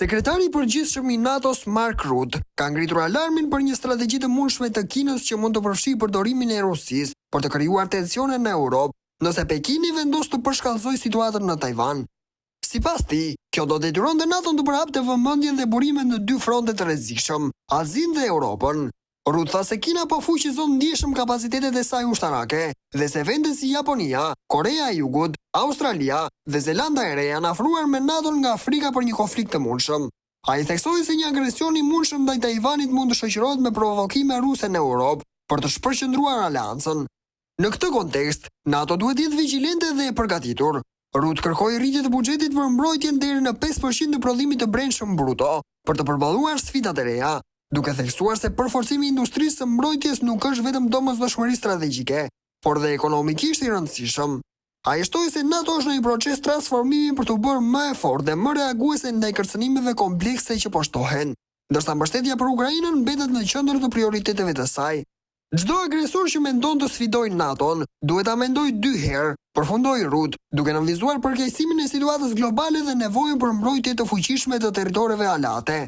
Sekretari i përgjithshëm i NATO-s Mark Rutte ka ngritur alarmin për një strategji të mundshme të Kinës që mund të përfshijë përdorimin e Rusisë për të krijuar tensione në Europë, nëse Pekini vendos të përshkallëzojë situatën në Tajvan. Sipas tij, kjo do detyronte NATO-n të përhapte vëmendjen dhe burimet në dy fronte të rrezikshëm, Azinë dhe Europën. Rutte tha se Kina po fuqizon ndjeshëm kapacitetet e saj ushtarake dhe se vende si Japonia, Korea e Jugut, Australia dhe Zelanda e Re janë afruar me NATO-n nga Afrika për një konflikt të mundshëm. Ai theksoi se një agresion i mundshëm ndaj Tajvanit mund të shoqërohet me provokime ruse në Europë për të shpërqendruar aleancën. Në këtë kontekst, NATO duhet të jetë vigjilente dhe e përgatitur. Rutte kërkoi rritje të buxhetit për mbrojtjen deri në 5% të prodhimit të brendshëm bruto për të përballuar sfidat e reja, duke theksuar se përforcimi i industrisë së mbrojtjes nuk është vetëm domosdoshmëri strategjike, por dhe ekonomikisht i rëndësishëm. Ai shtoi se NATO është në një proces transformimi për të bërë më e fortë dhe më reaguese ndaj kërcënimeve komplekse që po shtohen, ndërsa mbështetja për Ukrainën mbetet në qendër të prioriteteve të saj. Çdo agresor që mendon të sfidojë NATO-n, duhet ta mendojë dy herë, përfundoi Rutte, duke nënvizuar përkeqësimin e situatës globale dhe nevojën për mbrojtje të fuqishme të territoreve alate.